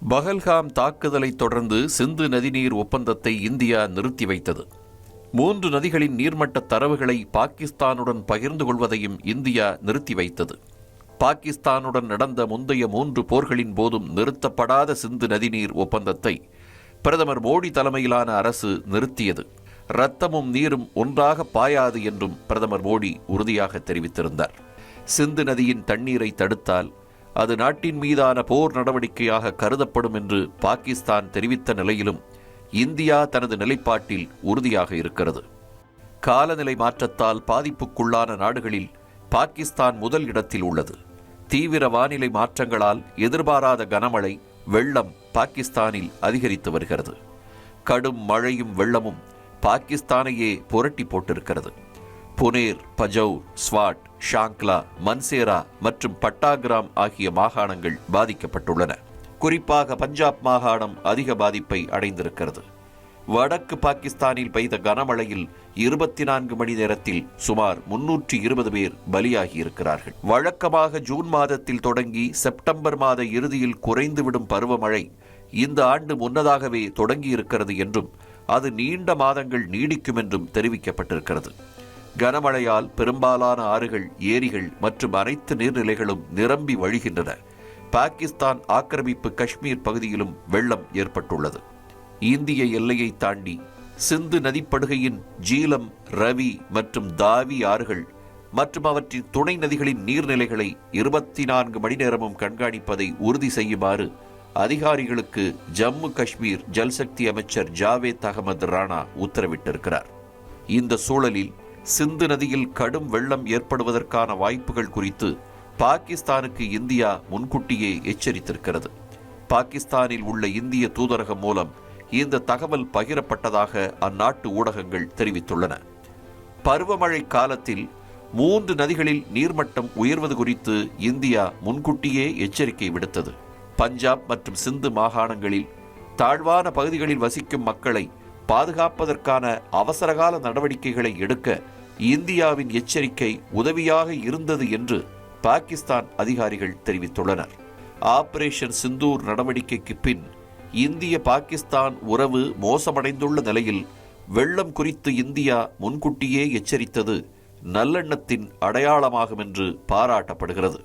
பஹல்காம் தாக்குதலை தொடர்ந்து சிந்து நதிநீர் ஒப்பந்தத்தை இந்தியா நிறுத்தி வைத்தது. 3 நதிகளின் நீர்மட்ட தரவுகளை பாகிஸ்தானுடன் பகிர்ந்து கொள்வதையும் இந்தியா நிறுத்தி வைத்தது. பாகிஸ்தானுடன் நடந்த முந்தைய 3 போர்களின் போதும் நிறுத்தப்படாத சிந்து நதிநீர் ஒப்பந்தத்தை பிரதமர் மோடி தலைமையிலான அரசு நிறுத்தியது. இரத்தமும் நீரும் ஒன்றாக பாயாது என்றும் பிரதமர் மோடி உறுதியாக தெரிவித்திருந்தார். சிந்து நதியின் தண்ணீரை தடுத்தால் அது நாட்டின் மீதான போர் நடவடிக்கையாக கருதப்படும் என்று பாகிஸ்தான் தெரிவித்த நிலையிலும் இந்தியா தனது நிலைப்பாட்டில் உறுதியாக இருக்கிறது. காலநிலை மாற்றத்தால் பாதிப்புக்குள்ளான நாடுகளில் பாகிஸ்தான் முதல் இடத்தில் உள்ளது. தீவிர வானிலை மாற்றங்களால் எதிர்பாராத கனமழை, வெள்ளம் பாகிஸ்தானில் அதிகரித்து வருகிறது. கடும் மழையும் வெள்ளமும் பாகிஸ்தானையே புரட்டி போட்டிருக்கிறது. புனேர், பஜௌர், ஸ்வாட், ஷாங்க்லா, மன்சேரா மற்றும் பட்டாகிராம் ஆகிய மாகாணங்கள் பாதிக்கப்பட்டுள்ளன. குறிப்பாக பஞ்சாப் மாகாணம் அதிக பாதிப்பை அடைந்திருக்கிறது. வடக்கு பாகிஸ்தானில் பெய்த கனமழையில் 24 மணி நேரத்தில் சுமார் 320 பேர் பலியாகியிருக்கிறார்கள். வழக்கமாக ஜூன் மாதத்தில் தொடங்கி செப்டம்பர் மாத இறுதியில் குறைந்துவிடும் பருவமழை இந்த ஆண்டு முன்னதாகவே தொடங்கியிருக்கிறது என்றும் அது நீண்ட மாதங்கள் நீடிக்கும் என்றும் தெரிவிக்கப்பட்டிருக்கிறது. கனமழையால் பெரும்பாலான ஆறுகள், ஏரிகள் மற்றும் அனைத்து நீர்நிலைகளும் நிரம்பி வழிகின்றன. பாகிஸ்தான் ஆக்கிரமிப்பு காஷ்மீர் பகுதியிலும் வெள்ளம் ஏற்பட்டுள்ளது. இந்திய எல்லையை தாண்டி சிந்து நதிப்படுகையின் ஜீலம், ரவி மற்றும் தாவி ஆறுகள் மற்றும் அவற்றின் துணை நதிகளின் நீர்நிலைகளை 24 மணி நேரமும் கண்காணிப்பதை உறுதி செய்யுமாறு அதிகாரிகளுக்கு ஜம்மு காஷ்மீர் ஜல்சக்தி அமைச்சர் ஜாவேத் அகமது ராணா உத்தரவிட்டிருக்கிறார். இந்த சூழலில் சிந்து நதியில் கடும் வெள்ளம் ஏற்படுவதற்கான வாய்ப்புகள் குறித்து பாகிஸ்தானுக்கு இந்தியா முன்கூட்டியே எச்சரித்திருக்கிறது. பாகிஸ்தானில் உள்ள இந்திய தூதரகம் மூலம் இந்த தகவல் பகிரப்பட்டதாக அந்நாட்டு ஊடகங்கள் தெரிவித்துள்ளன. பருவமழை காலத்தில் 3 நதிகளில் நீர்மட்டம் உயர்வது குறித்து இந்தியா முன்கூட்டியே எச்சரிக்கை விடுத்தது. பஞ்சாப் மற்றும் சிந்து மாகாணங்களில் தாழ்வான பகுதிகளில் வசிக்கும் மக்களை பாதுகாப்பதற்கான அவசரகால நடவடிக்கைகளை எடுக்க இந்தியாவின் எச்சரிக்கை உதவியாக இருந்தது என்று பாகிஸ்தான் அதிகாரிகள் தெரிவித்துள்ளனர். ஆபரேஷன் சிந்தூர் நடவடிக்கைக்கு பின் இந்திய பாகிஸ்தான் உறவு மோசமடைந்துள்ள நிலையில் வெள்ளம் குறித்து இந்தியா முன்கூட்டியே எச்சரித்தது நல்லெண்ணத்தின் அடையாளமாகும் என்று பாராட்டப்படுகிறது.